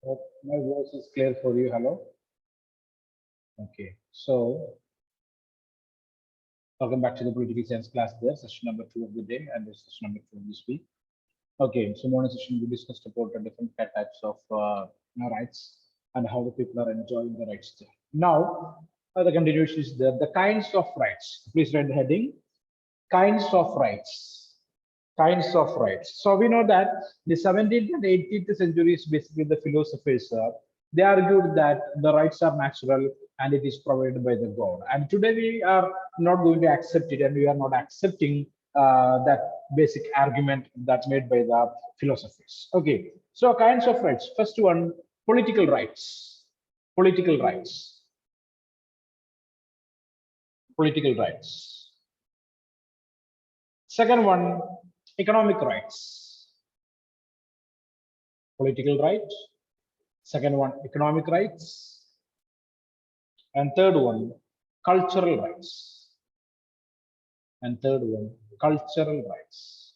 Hope my voice is clear for you. Hello. Okay. So, welcome back to the political science class there, session number 2 of the day, and this session number 2 of this week. Okay. So, morning session we discussed about the different types of rights and how the people are enjoying the rights there. Now, the continuation is there. The kinds of rights. Please write the heading. Kinds of rights. Kinds of rights. So we know that the 17th and 18th centuries, basically the philosophers, they argued that the rights are natural and it is provided by the God. And today we are not going to accept it, and we are not accepting that basic argument that's made by the philosophers. Okay, so kinds of rights. First one, political rights. Political rights. Political rights. Second one, economic rights. Political rights. Second one, economic rights. And third one, cultural rights. And third one, cultural rights.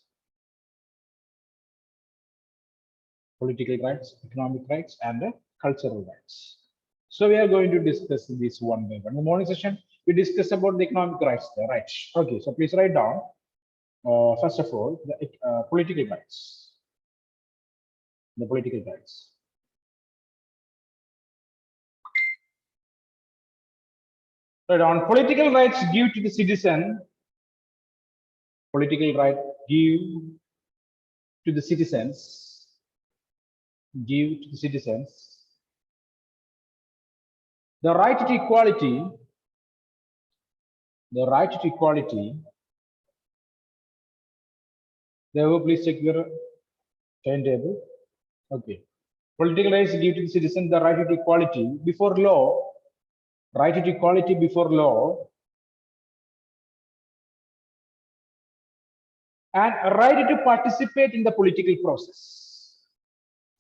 Political rights, economic rights, and cultural rights. So we are going to discuss this one by one. In the morning session, we discuss about the economic rights there, right? Okay, so please write down. First of all, the political rights. The political rights. Right, on political rights give to the citizen. Political right give to the citizens. Give to the citizens the right to equality. The right to equality. Therefore, please check your timetable. Okay. Political rights give to the citizen the right to equality before law. Right to equality before law. And a right to participate in the political process.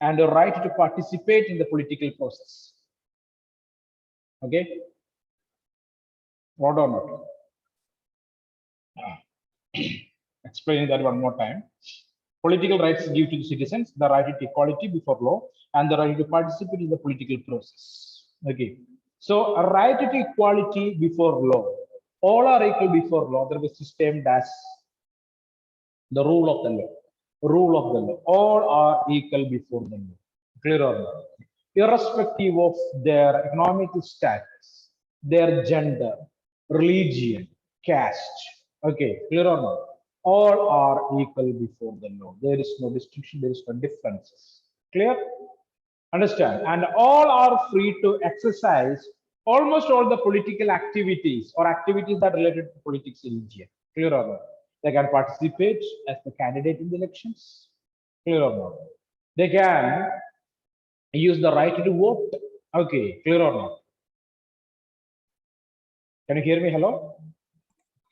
And a right to participate in the political process. Okay. What or not? Explaining that one more time. Political rights give to the citizens the right to equality before law and the right to participate in the political process. Okay. So a right to equality before law. All are equal before law. There is a system as the rule of the law. Rule of the law. All are equal before the law. Clear or not? Irrespective of their economic status, their gender, religion, caste. Okay, clear or not? All are equal before the law. There is no distinction, there is no differences. Clear? Understand? And all are free to exercise almost all the political activities or activities that are related to politics in India. Clear or not? They can participate as the candidate in the elections. Clear or not? They can use the right to vote. Okay, clear or not? Can you hear me? Hello?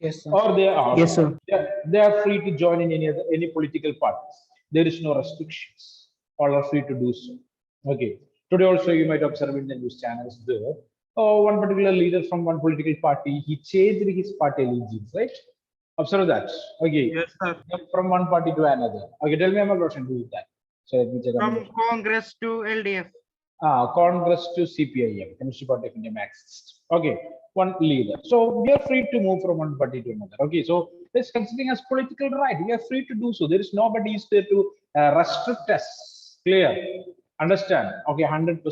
Yes, sir. Or they are, yes, sir. They are free to join in any political parties. There is no restrictions. All are free to do so. Okay. Today also you might observe in the news channels there. Oh, one particular leader from one political party, he changed his party allegiance, right? Observe that. Okay. Yes, sir. From one party to another. Okay, tell me about what do with that. So let me check. From Congress to LDF. Congress to CPIM, Communist Party of India Marxist. Okay, one leader. So we are free to move from one party to another. Okay, so this considering as political right. We are free to do so. There is nobody is there to restrict us. Clear? Understand? Okay, 100%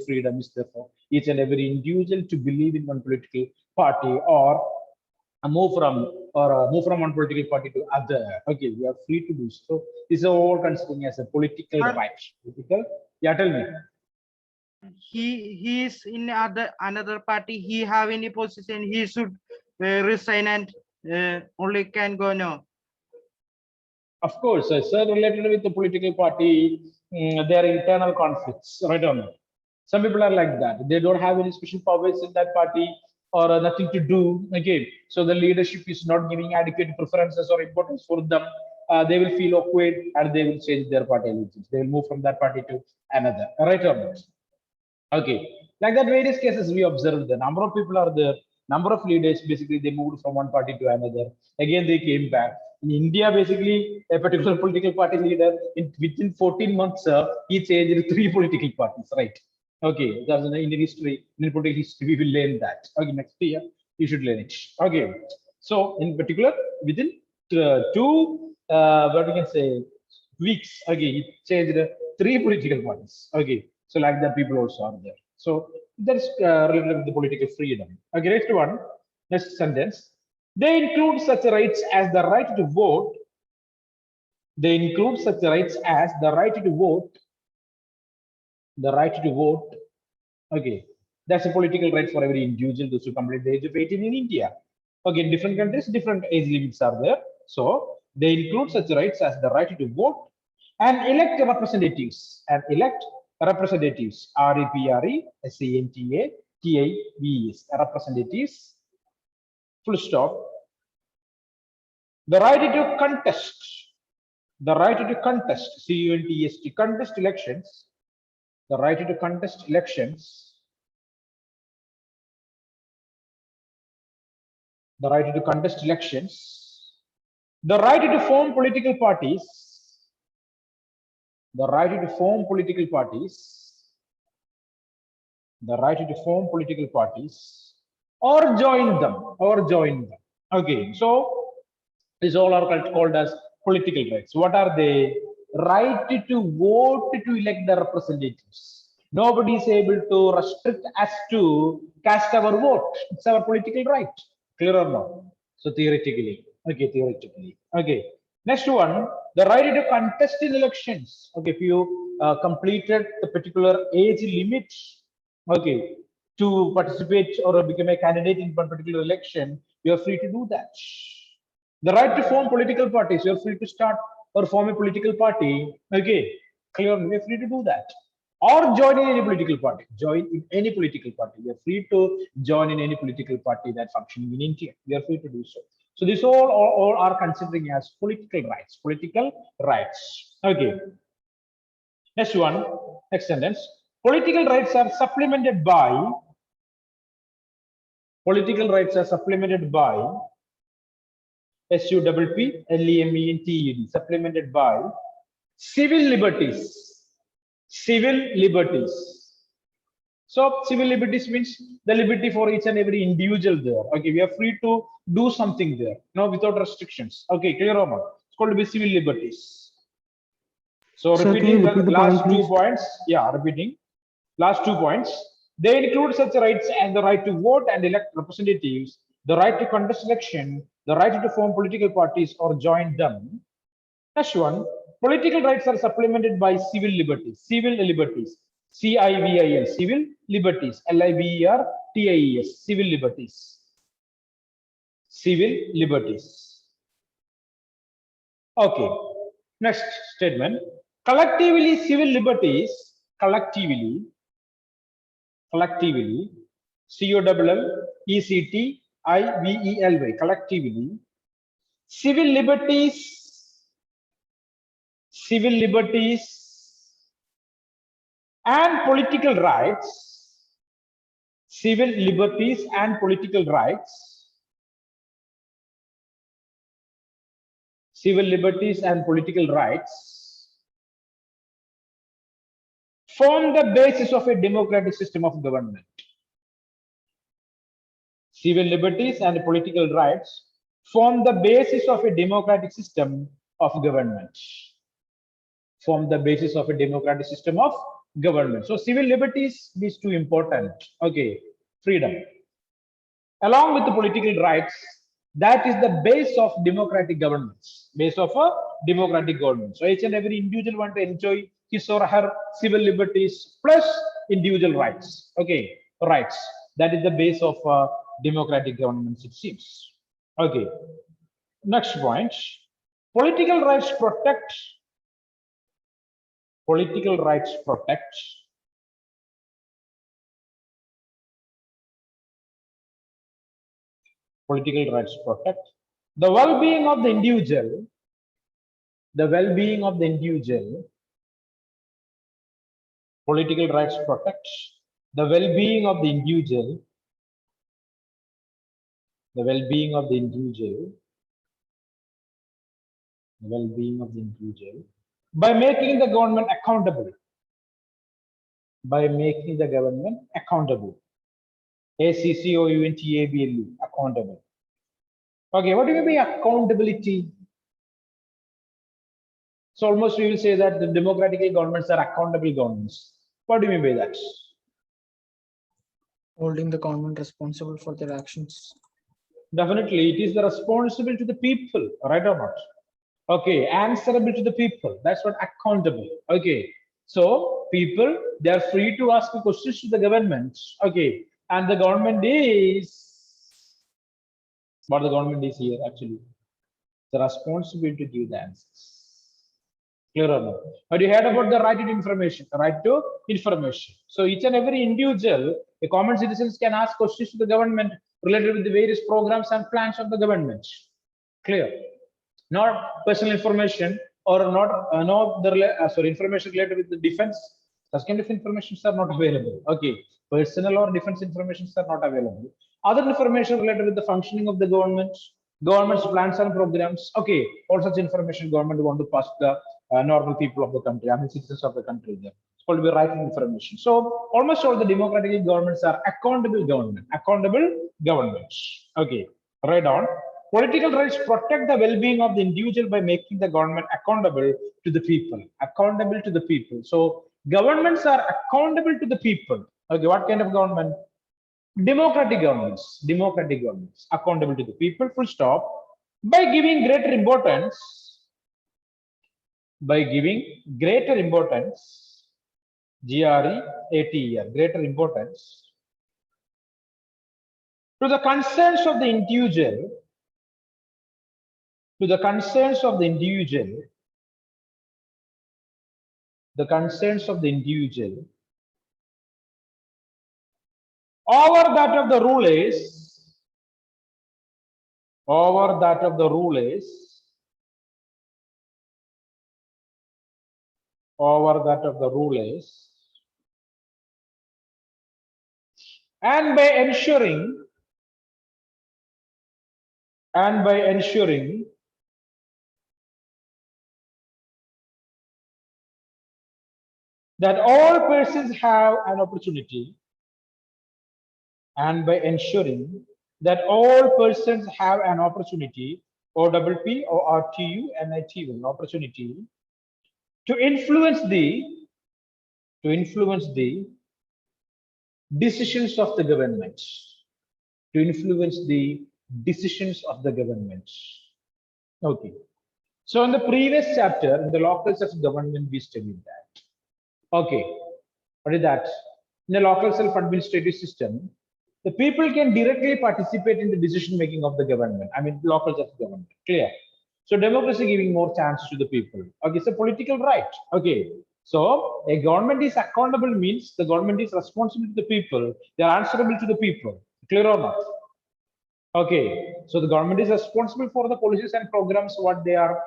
freedom is there for each and every individual to believe in one political party or move from one political party to other. Okay, we are free to do so. This is all considering as a political right. Political? Yeah, tell me. He is in another party. He have any position. He should resign and only can go now. Of course, sir, related with the political party, there are internal conflicts, right or not? Some people are like that. They don't have any special powers in that party or nothing to do. Okay, so the leadership is not giving adequate preferences or importance for them. They will feel awkward and they will change their party allegiance. They will move from that party to another, right or not? Okay, like that, various cases we observed. The number of people are there, number of leaders basically they moved from one party to another. Again, they came back. In India, basically, a particular political party leader, within 14 months, he changed three political parties, right? Okay, that's in the Indian history, Indian political history, we will learn that. Okay, next year, you should learn it. Okay, so in particular, within two, what we can say, weeks, okay, he changed three political parties. Okay, so like that, people also are there. So that's related with the political freedom. Okay, next one, next sentence. They include such rights as the right to vote. They include such rights as the right to vote. The right to vote. Okay, that's a political right for every individual those who complete the age of 18 in India. Okay, in different countries, different age limits are there. So they include such rights as the right to vote and elect representatives. And elect representatives. REPRESENTATIVES. Representatives. Full stop. The right to contest. The right to contest. CUNTEST. Contest elections. The right to contest elections. The right to contest elections, the right to form political parties, the right to form political parties, the right to form political parties, or join them. Okay, so these all are called as political rights. What are they? Right to vote to elect the representatives. Nobody is able to restrict us to cast our vote. It's our political right. Clear or not? So theoretically, okay, theoretically, okay. Next one, the right to contest in elections. Okay, if you completed the particular age limit, okay, to participate or become a candidate in one particular election, you are free to do that. The right to form political parties, you're free to start or form a political party. Okay, clearly, we're free to do that. Or join in any political party. Join in any political party. We are free to join in any political party that functioning in India. We are free to do so. So this all are considering as political rights. Political rights. Okay. Next one. Next sentence. Political rights are supplemented by. Political rights are supplemented by SUPPLEMENTED, supplemented by civil liberties. Civil liberties. So civil liberties means the liberty for each and every individual there. Okay, we are free to do something there, no, without restrictions. Okay, clear or not? It's called to be civil liberties. So Sir, can you repeating the repeat the point, last 2 please? points. Yeah, repeating last 2 points. They include such rights as the right to vote and elect representatives, the right to contest election, the right to form political parties or join them. Next one, political rights are supplemented by civil liberties. Civil liberties. CIVIL, civil liberties. LIBERTIES, civil liberties. Civil liberties. Okay. Next statement. Collectively, civil liberties, collectively, COLLECTIVELY, collectively, civil liberties and political rights, civil liberties and political rights, civil liberties and political rights form the basis of a democratic system of government. Civil liberties and political rights form the basis of a democratic system of government. Form the basis of a democratic system of government. So civil liberties, these two important. Okay, freedom. Along with the political rights, that is the base of democratic governments, base of a democratic government. So each and every individual want to enjoy his or her civil liberties plus individual rights. Okay, rights. That is the base of democratic governments, it seems. Okay, next point. Political rights protect. Political rights protect. Political rights protect the well-being of the individual, the well-being of the individual. Political rights protect the well-being of the individual, the well-being of the individual well-being of the individual by making the government accountable. By making the government accountable. ACCOUNTABLE, accountable. Okay, what do you mean by accountability? So almost we will say that the democratic governments are accountable governments. What do you mean by that? Holding the government responsible for their actions. Definitely, it is the responsible to the people, right or not? Okay, answerable to the people. That's what accountable. Okay, so people, they are free to ask questions to the government. Okay, and the government is what the government is here actually. The responsibility to give the answers. Clear or not? Have you heard about the right to information? Right to information. So each and every individual, the common citizens can ask questions to the government related with the various programs and plans of the government. Clear? Not personal information or not sorry, information related with the defense. Such kind of information are not available. Okay, personal or defense information are not available. Other information related with the functioning of the government's plans and programs. Okay, all such information government want to pass the normal people of the country, I mean citizens of the country there. It's called to be right information. So almost all the democratic governments are accountable government. Accountable governments. Okay, right on. Political rights protect the well-being of the individual by making the government accountable to the people. Accountable to the people. So governments are accountable to the people. Okay, what kind of government? Democratic governments. Democratic governments accountable to the people. Full stop. By giving greater importance. By giving greater importance. GREATER. Greater importance to the concerns of the individual. To the concerns of the individual, the concerns of the individual, over that of the rulers, over that of the rulers, over that of the rulers, and by ensuring, that all persons have an opportunity, and by ensuring that all persons have an opportunity, OPP or RTU and ITU, opportunity to influence the decisions of the government, to influence the decisions of the government. Okay. So in the previous chapter, in the local self-government, we studied that. Okay. What is that? In a local self-administrative system, the people can directly participate in the decision making of the government. I mean, local self-government. Clear? So democracy giving more chances to the people. Okay, it's a political right. Okay. So a government is accountable means the government is responsible to the people. They are answerable to the people. Clear or not? Okay. So the government is responsible for the policies and programs, what they are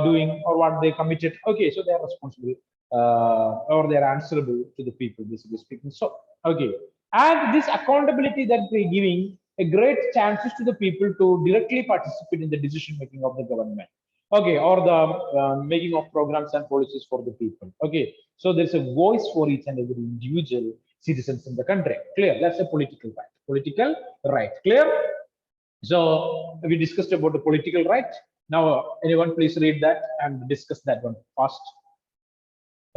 doing or what they committed. Okay. So they are responsible or they are answerable to the people, basically speaking. So, okay. And this accountability that we're giving a great chances to the people to directly participate in the decision making of the government. Okay, or the making of programs and policies for the people. Okay, so there's a voice for each and every individual citizens in the country. Clear? That's a political right. Political right. Clear? So we discussed about the political right. Now, anyone please read that and discuss that one fast.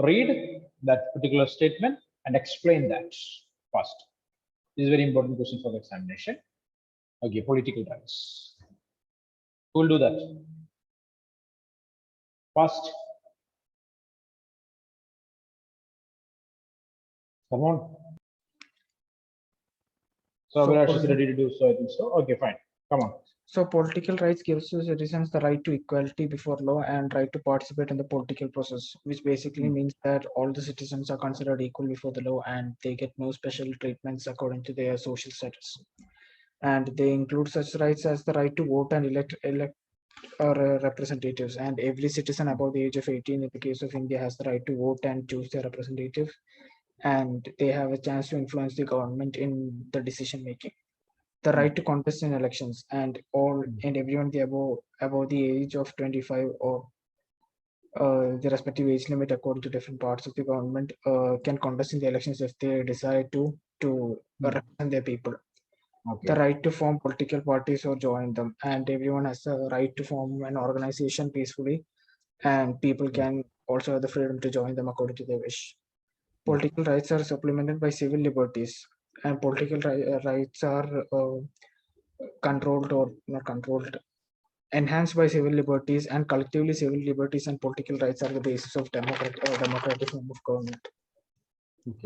Read that particular statement and explain that first. This is a very important question for the examination. Okay, political rights. Who will do that? First. Come on. So Abhilash is ready to do so, I think so. Okay, fine. Come on. So political rights gives to citizens the right to equality before law and right to participate in the political process, which basically means that all the citizens are considered equal before the law and they get no special treatments according to their social status. And they include such rights as the right to vote and elect representatives. And every citizen above the age of 18 in the case of India has the right to vote and choose their representative. And they have a chance to influence the government in the decision making. the right to contest in elections, and all and everyone above the age of 25 or the respective age limit according to different parts of the government can contest in the elections if they decide to represent their people. The right to form political parties or join them, and everyone has the right to form an organization peacefully, and people can also have the freedom to join them according to their wish. Political rights are supplemented by civil liberties, and political rights are controlled or not controlled, enhanced by civil liberties, and collectively civil liberties and political rights are the basis of democratic form of government.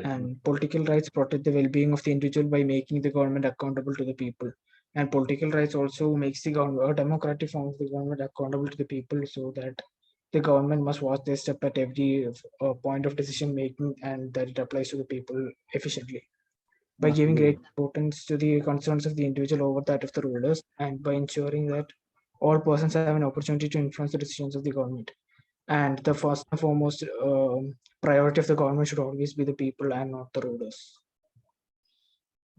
And political rights protect the well-being of the individual by making the government accountable to the people. And political rights also makes the government a democratic form of the government accountable to the people, so that the government must watch their step at every point of decision making, and that it applies to the people efficiently. By giving great importance to the concerns of the individual over that of the rulers, and by ensuring that all persons have an opportunity to influence the decisions of the government. And the first and foremost priority of the government should always be the people and not the rulers.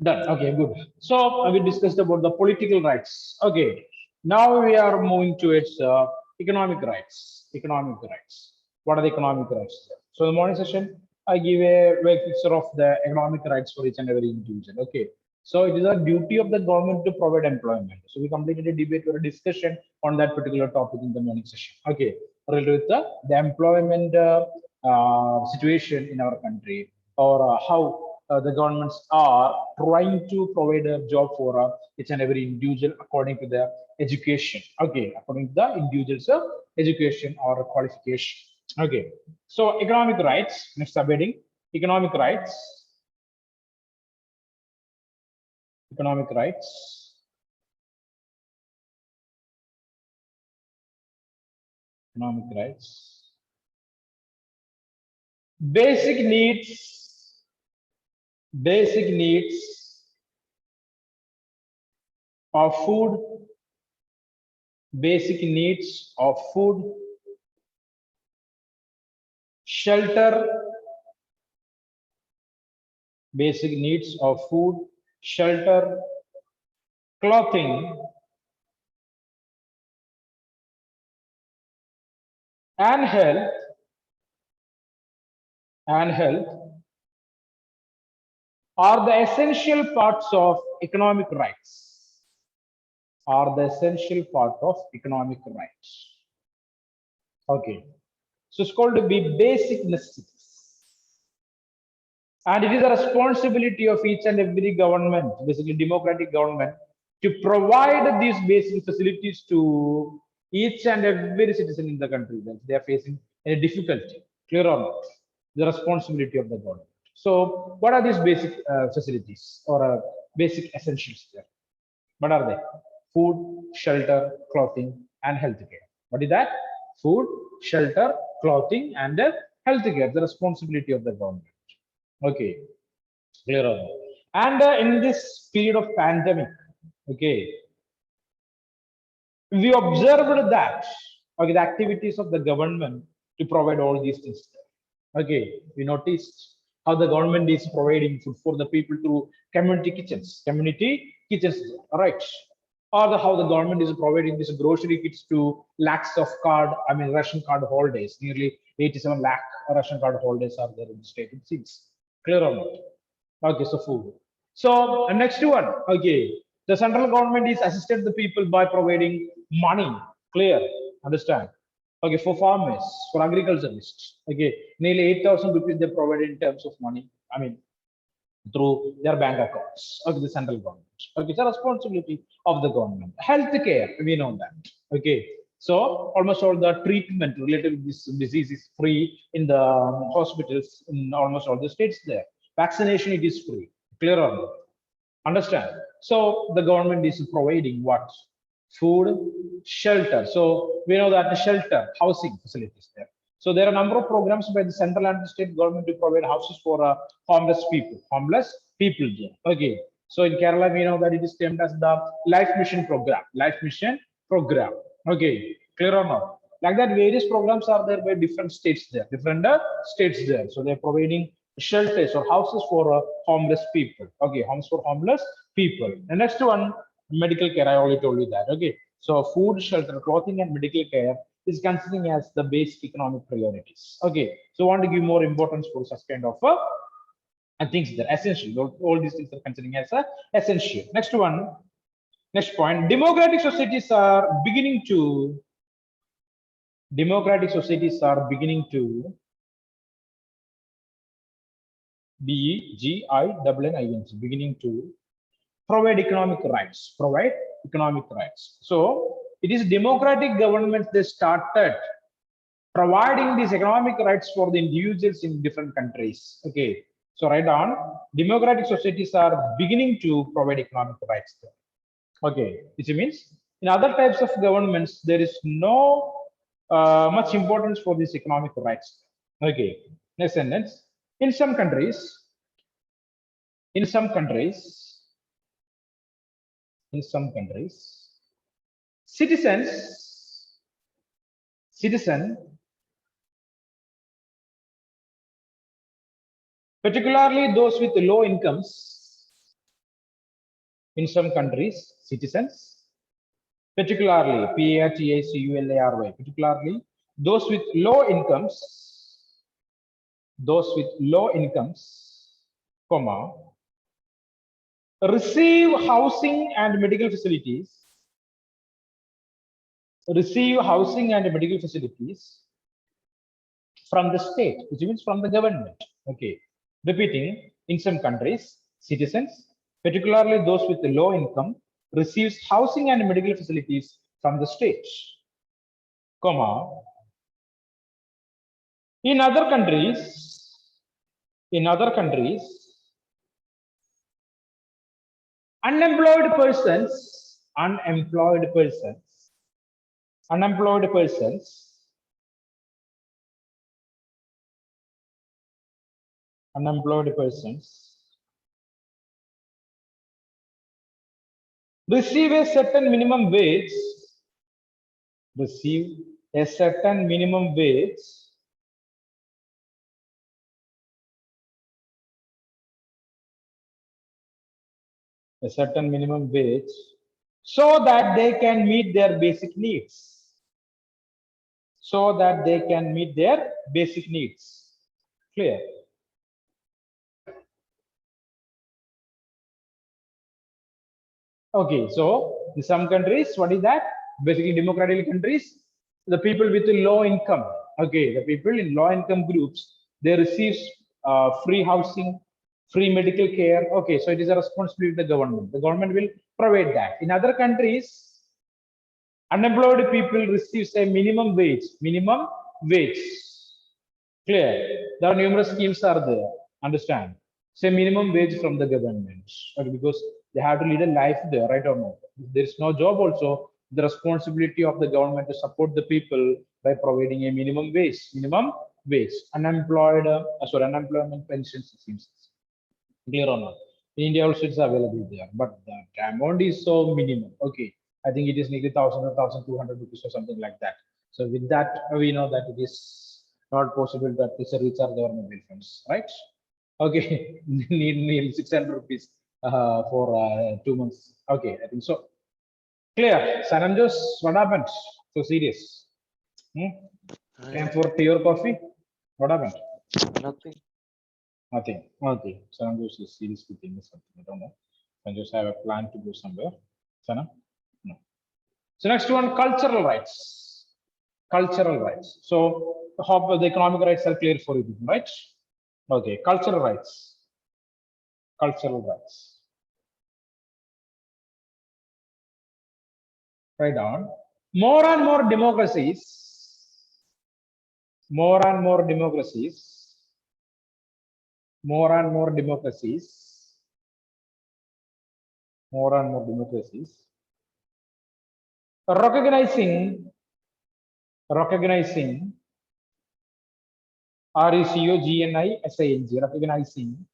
Done. Okay, good. So we discussed about the political rights. Okay, now we are moving towards economic rights. Economic rights. What are the economic rights? So in the morning session, I give a vague picture of the economic rights for each and every individual. Okay. So it is a duty of the government to provide employment. So we completed a debate or a discussion on that particular topic in the morning session. Okay, related with the employment situation in our country, or how the governments are trying to provide a job for each and every individual according to their education. Okay, according to the individual's education or qualification. Okay, so economic rights. Next subheading: economic rights. Economic rights. Economic rights. Basic needs. Basic needs of food. Basic needs of food, shelter. Basic needs of food, shelter, clothing, and health. And health are the essential parts of economic rights. Are the essential part of economic rights. Okay, so it's called to be basic necessities, and it is a responsibility of each and every government, basically democratic government, to provide these basic facilities to each and every citizen in the country that they are facing a difficulty. Clear or not? The responsibility of the government. So, what are these basic facilities or basic essentials there? What are they? Food, shelter, clothing, and healthcare. What is that? Food, shelter, clothing, and healthcare. The responsibility of the government. Okay, clear on that. And in this period of pandemic, okay, we observed that, okay, the activities of the government to provide all these things. Okay, we noticed how the government is providing food for the people through community kitchens, right? Or how the government is providing these grocery kits to lakhs of ration card holders. Nearly 87 lakh ration card holders are there in the state. It seems clear or not? Okay, so food. So next one, okay, the central government is assisted the people by providing money. Clear, understand? Okay, for farmers, for agriculturalists. Okay, nearly 8,000 rupees they provided in terms of money. Through their bank accounts of the central government. Okay, it's a responsibility of the government. Healthcare, we know that. Okay, so almost all the treatment related with this disease is free in the hospitals in almost all the states there. Vaccination, it is free. Clear or not? Understand? So the government is providing what? Food, shelter. So we know that the shelter, housing facilities there. So there are a number of programs by the central and the state government to provide houses for homeless people. Homeless people there. Okay. So in Kerala, we know that it is termed as the Life Mission Program. Life Mission Program. Okay. Clear or not? Like that, various programs are there by different states there. Different states there. So they're providing shelters or houses for homeless people. Okay, homes for homeless people. The next one, medical care. I already told you that. Okay, so food, shelter, clothing, and medical care is considering as the basic economic priorities. Okay, so I want to give more importance for such kind of things that are essential. All these things are considering as essential. Next one, next point. Democratic societies are beginning to BEGINNING, beginning to provide economic rights. Provide economic rights. So it is democratic governments that started providing these economic rights for the individuals in different countries. Okay, so write down, democratic societies are beginning to provide economic rights. Okay, which means in other types of governments there is no much importance for these economic rights. Okay, next sentence. In some countries, in some countries, in some countries, citizen, particularly those with low incomes, in some countries, citizens, particularly PARTACULARY, particularly those with low incomes, comma, receive housing and medical facilities, from the state, which means from the government. Okay, repeating, in some countries, citizens, particularly those with low income, receives housing and medical facilities from the state, comma, in other countries, unemployed persons, unemployed persons receive a certain minimum wage, receive a certain minimum wage so that they can meet their basic needs. Clear? Okay, so in some countries, what is that? Basically, democratic countries, the people with low income. Okay, the people in low income groups, they receive free housing, free medical care. Okay, so it is a responsibility of the government. The government will provide that. In other countries, unemployed people receive a minimum wage. Clear? There are numerous schemes are there. Understand? Say minimum wage from the government. Okay, because they have to lead a life there, right or not? If there is no job also, the responsibility of the government to support the people by providing a minimum wage. Unemployment pension schemes. Clear or not? In India also it's available there, but the amount is so minimum. Okay, I think it is nearly 1,000 or 1,200 rupees or something like that. So with that, we know that it is not possible that this reach our government funds, right? Okay, need nearly 600 rupees for 2 months. Okay, I think so. Clear. Sananjos, what happened? So serious. Time for tea or coffee? What happened? Nothing. Nothing. Okay. Sananjos is seriously thinking something. I don't know. Sananjos have a plan to go somewhere. Sanam? No. So next one, cultural rights. Cultural rights. So hope the economic rights are clear for you, right? Okay. Cultural rights. Cultural rights. Write down. More and more democracies. More and more democracies. More and more democracies. More and more democracies. Recognizing RECOGNISING, recognizing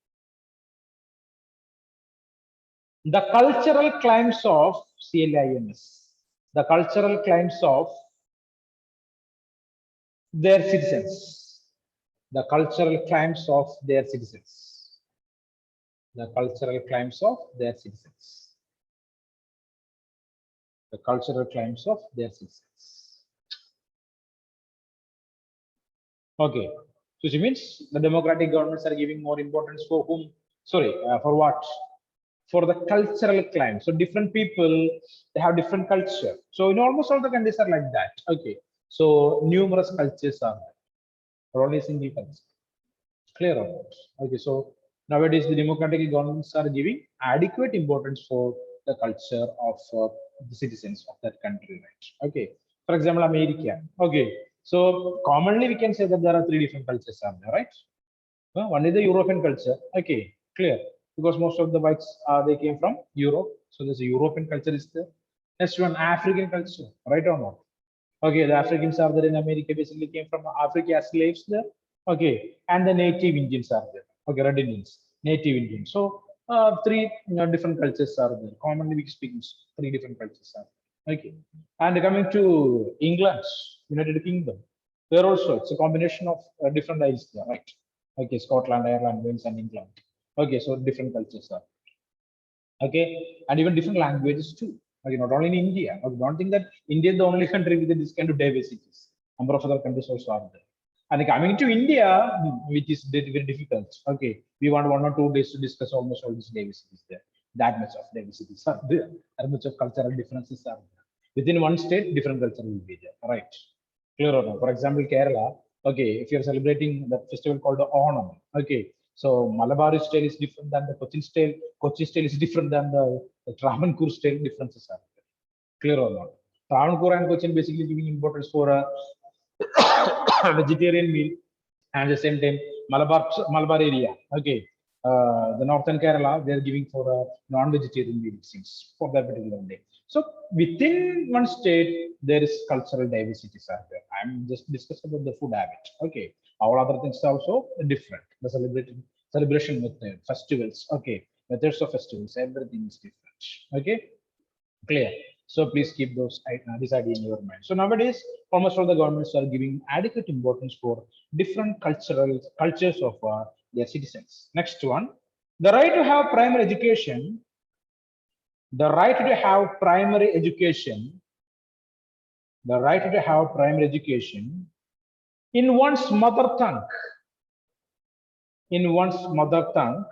the cultural claims of CLIMS, the cultural claims of their citizens. The cultural claims of their citizens. The cultural claims of their citizens. The cultural claims of their citizens. Okay, so it means the democratic governments are giving more importance for whom? Sorry, for what? For the cultural claim. So different people, they have different culture. So in almost all the countries are like that. Okay, so numerous cultures are there, or only single culture. Clear or not? Okay, so nowadays the democratic governments are giving adequate importance for the culture of the citizens of that country, right? Okay, for example, America. Okay, so commonly we can say that there are three different cultures are there, right? One is the European culture. Okay, clear. Because most of the whites they came from Europe, so there's a European culture is there. Next one, African culture, right or not? Okay, the Africans are there in America, basically came from Africa as slaves there. Okay, and the native Indians are there. Okay, red Indians, native Indians. So three different cultures are there. Commonly we speak three different cultures are there. Okay, and coming to England, United Kingdom, there also it's a combination of different isles there, right? Okay, Scotland, Ireland, Wales, and England. Okay, so different cultures are. Okay, and even different languages too. Okay, not only in India. Okay, don't think that India is the only country with this kind of diversities. Number of other countries also are there. And coming to India, which is very difficult. Okay, we want 1 or 2 days to discuss almost all these diversities there. That much of diversities are there. That much of cultural differences are there. Within one state, different culture will be there. Right? Clear or not? For example, Kerala. Okay, if you're celebrating that festival called the Onam. Okay, so Malabar style is different than the Cochin style. Kochi style is different than the Travancore style. Differences are there. Clear or not? Travancore and Cochin basically giving importance for a vegetarian meal, and at the same time Malabar area. Okay, the northern Kerala they're giving for a non-vegetarian meal since for that particular day. So within one state there is cultural diversities are there. I'm just discussing about the food habit. Okay, all other things are also different. The celebration method, festivals. Okay, methods of festivals, everything is different. Okay, clear. So please keep this idea in your mind. So nowadays almost all the governments are giving adequate importance for different cultures of their citizens. Next one, the right to have primary education. The right to have primary education. The right to have primary education in one's mother tongue. In one's mother tongue.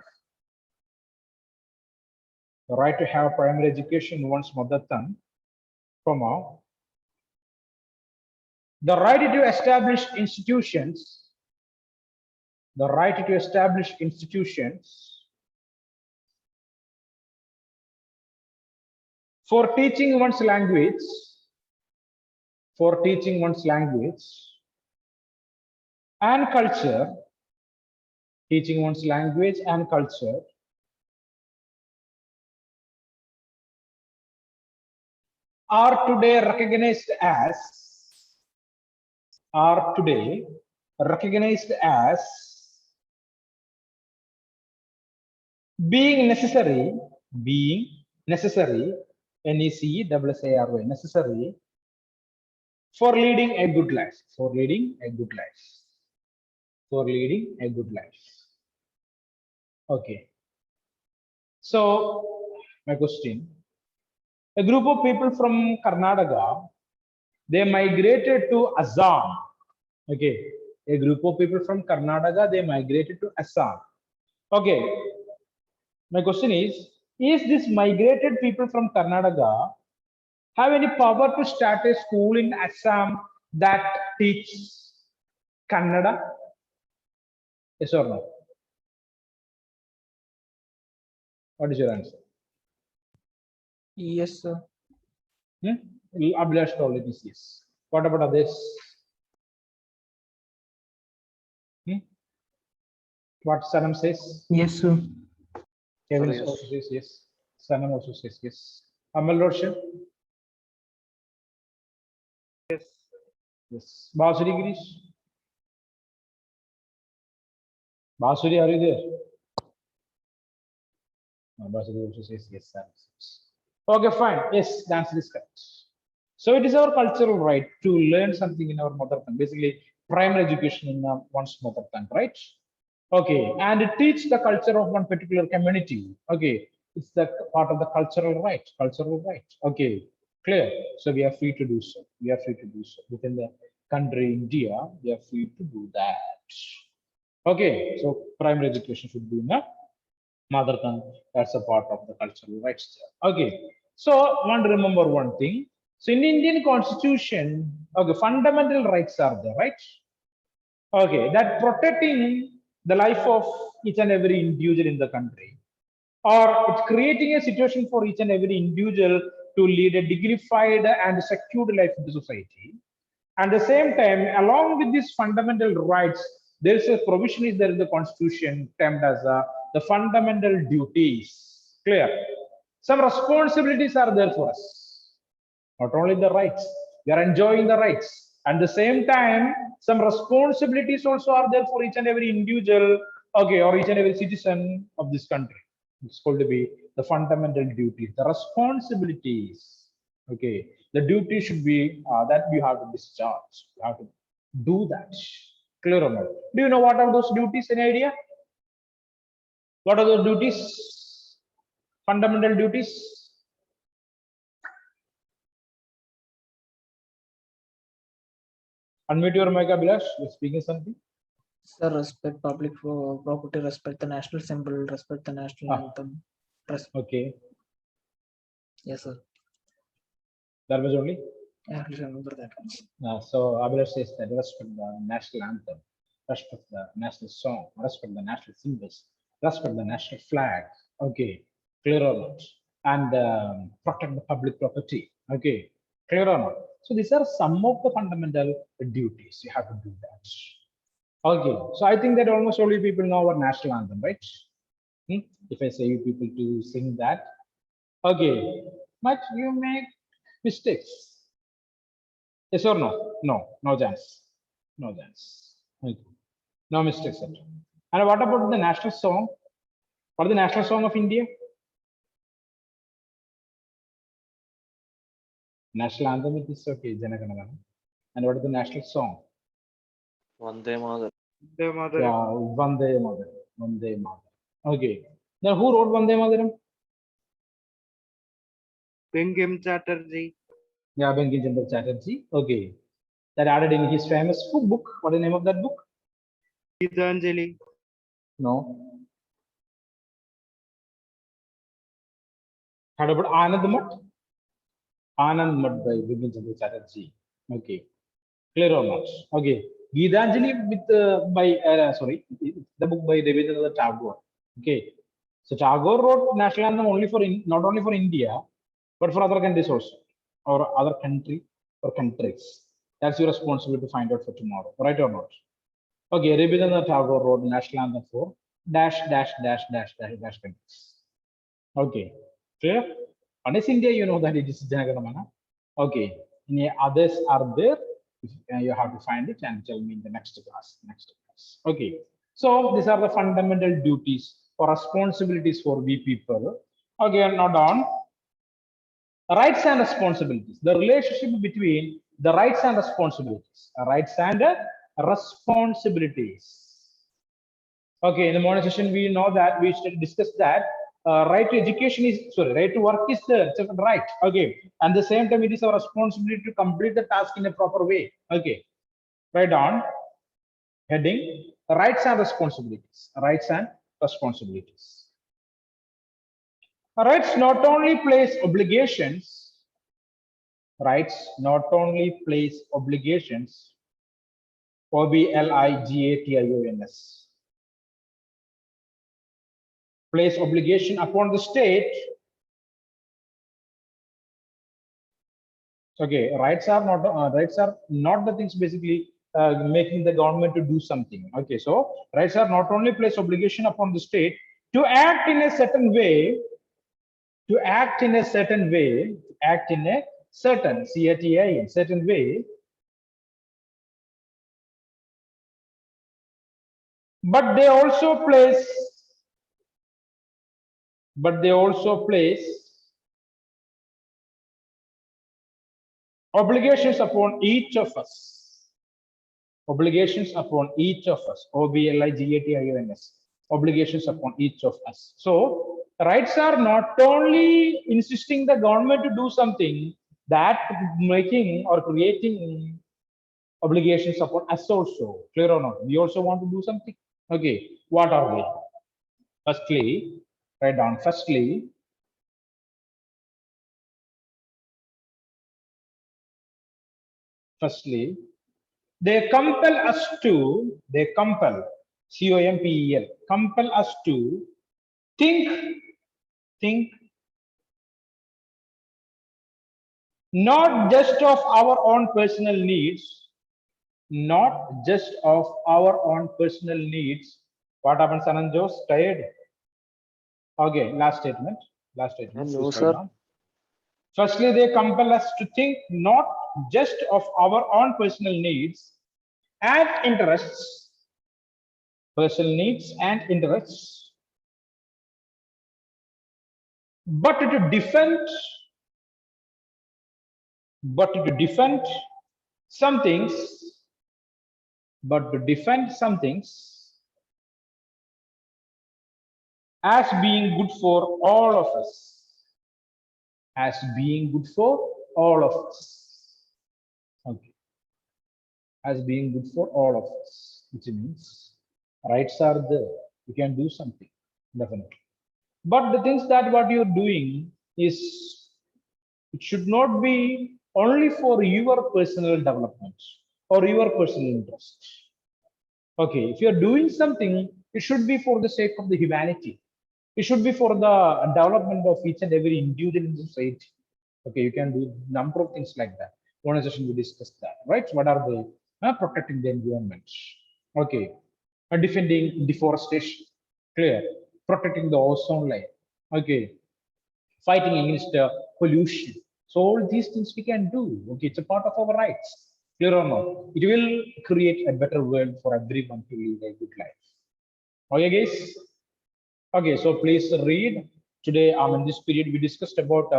The right to have primary education in one's mother tongue, comma, the right to establish institutions, the right to establish institutions for teaching one's language, for teaching one's language and culture, teaching one's language and culture are today recognized as, are today recognized as being necessary, being necessary, NECESSARY, necessary for leading a good life, for leading a good life, for leading a good life. Okay. So my question, a group of people from Karnataka, they migrated to Assam. Okay, a group of people from Karnataka, they migrated to Assam. Okay, my question is this migrated people from Karnataka have any power to start a school in Assam that teaches Kannada? Yes or no? What is your answer? Yes, sir. Abhilash told it is yes. What about others? What Sanam says? Yes, sir. Kevin yes. also says yes. Sanam also says yes. Amal Roshan? Yes. Yes. Basuri Girish? Basuri, are you there? No, Basuri also says yes. Sanam says. Okay, fine. Yes, the answer is correct. So it is our cultural right to learn something in our mother tongue. Basically, primary education in one's mother tongue, right? Okay, and it teach the culture of one particular community. Okay, it's the part of the cultural right. Cultural right. Okay, clear. So we are free to do so. We are free to do so within the country India. We are free to do that. Okay, so primary education should be in a mother tongue. That's a part of the cultural rights. Okay, so one remember one thing. So in Indian Constitution, okay, fundamental rights are there, right? Okay, that protecting the life of each and every individual in the country, or it's creating a situation for each and every individual to lead a dignified and secured life in the society. At the same time, along with these fundamental rights, there is a provision is there in the constitution termed as the fundamental duties. Clear? Some responsibilities are there for us, not only the rights. We are enjoying the rights. At the same time, some responsibilities also are there for each and every individual, okay, or each and every citizen of this country. It's called to be the fundamental duties, the responsibilities. Okay, the duty should be that you have to discharge. You have to do that. Clear or not? Do you know what are those duties? Any idea? What are those duties? Fundamental duties? Unmute your mic, Abhilash. You're speaking something. Sir, respect public property, respect the national symbol, respect the national anthem. Okay. Yes, sir. That was only. I remember that one. So Abhilash says that respect the national anthem, respect the national song, respect the national symbols, respect the national flag. Okay, clear or not? And protect the public property. Okay, clear or not? So these are some of the fundamental duties you have to do that. Okay, so I think that almost all you people know our national anthem, right? If I say you people to sing that, okay, but you make mistakes. Yes or no? No, no chance. No chance. Okay. No mistakes at all. And what about the national song? What is the national song of India? National anthem, it is okay, Janaganamana. And what is the national song? Vande Mataram. The mother. Yeah, Vande Mataram. Vande Mataram. Okay. Now who wrote Vande Mataram? Bankim Chatterjee. Yeah, Bankim Chandra Chatterjee. Okay. That added in his famous book. What is the name of that book? Gitanjali. No. How about Anand Mat? Anand Mat by Bankim Chandra Chatterjee. Okay. Clear or not? Okay. Gitanjali with by sorry, the book by Rabindranath Tagore. Okay. So Tagore wrote national anthem only for not only for India, but for other countries also, or other country or countries. That's your responsibility to find out for tomorrow, right or not? Okay. Rabindranath Tagore wrote national anthem for dash dash dash dash dash dash countries. Okay. Clear? One is India, you know that it is Janaganamana. Okay. Any others are there? You have to find it and tell me in the next class. Next class. Okay. So these are the fundamental duties or responsibilities for we people. Okay, now down. Rights and responsibilities. The relationship between the rights and responsibilities. Rights and responsibilities. Okay, in the morning session, we know that we should discuss that right to education is sorry, right to work is the right. Okay, and the same time, it is our responsibility to complete the task in a proper way. Okay, right on. Heading rights and responsibilities. Rights and responsibilities. Rights not only place obligations. Rights not only place obligations. Obligations. Place obligation upon the state. Okay, rights are not the things basically making the government to do something. Okay, so rights are not only place obligation upon the state to act in a certain way, act in a certain certain way, but they also place obligations upon each of us. Obligations upon each of us. OBLIGATIONS. Obligations upon each of us. So rights are not only insisting the government to do something, that making or creating obligations upon us also. Clear or not? We also want to do something. Okay. What are they? Firstly, write down. Firstly, they compel us to, COMPEL, compel us to think not just of our own personal needs, not just of our own personal needs. What happens, Ananjos? Tired? Okay, last statement. No, Please write sir. down. Firstly, they compel us to think not just of our own personal needs and interests, personal needs and interests, but to defend some things, as being good for all of us, Okay, as being good for all of us, which means rights are there. You can do something, definitely. But the things that what you're doing is, it should not be only for your personal development or your personal interest. Okay, if you're doing something, it should be for the sake of the humanity. It should be for the development of each and every individual in the society. Okay, you can do number of things like that. One session we discussed that, right? What are they? Protecting the environment. Okay, defending deforestation. Clear. Protecting the ozone layer. Okay, fighting against pollution. So all these things we can do. Okay, it's a part of our rights. Clear or not? It will create a better world for everyone to live a good life. Okay, guys. Okay, so please read. Today, in this period, we discussed about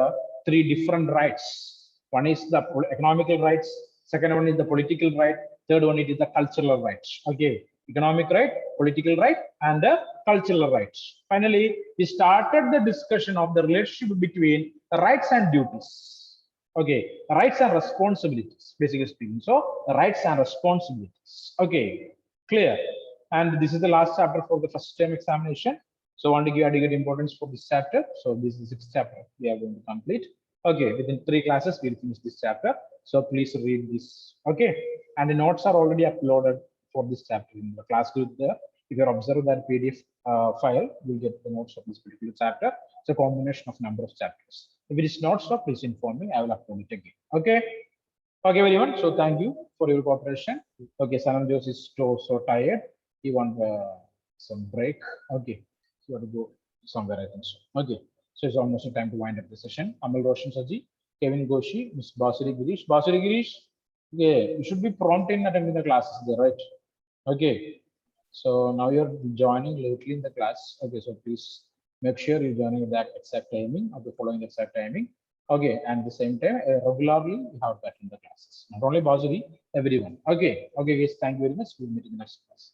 three different rights. One is the economical rights. Second one is the political right. Third one it is the cultural rights. Okay, economic right, political right, and the cultural rights. Finally, we started the discussion of the relationship between the rights and duties. Okay, rights and responsibilities, basically speaking. So, rights and responsibilities. Okay, clear. And this is the last chapter for the first term examination. So I want to give adequate importance for this chapter. So this is the sixth chapter we are going to complete. Okay, within 3 classes we'll finish this chapter. So please read this. Okay, and the notes are already uploaded for this chapter in the class group there. If you observe that PDF file, you'll get the notes of this particular chapter. It's a combination of number of chapters. If it is not so, please inform me. I will upload it again. Okay. Okay, everyone. So thank you for your cooperation. Okay, Sanam Jose is so tired. He wants some break. Okay. You have to go somewhere, I think so. Okay, so it's almost time to wind up the session. Amal Roshan Saji, Kevin Goshi, Miss Basuri Girish. Basuri Girish, yeah, you should be prompt in attending the classes there, right? Okay, so now you're joining lately in the class. Okay, so please make sure you're joining that exact timing or the following exact timing. Okay, and at the same time, regularly you have that in the classes. Not only Basuri, everyone. Okay, okay, guys, thank you very much. We'll meet in the next class.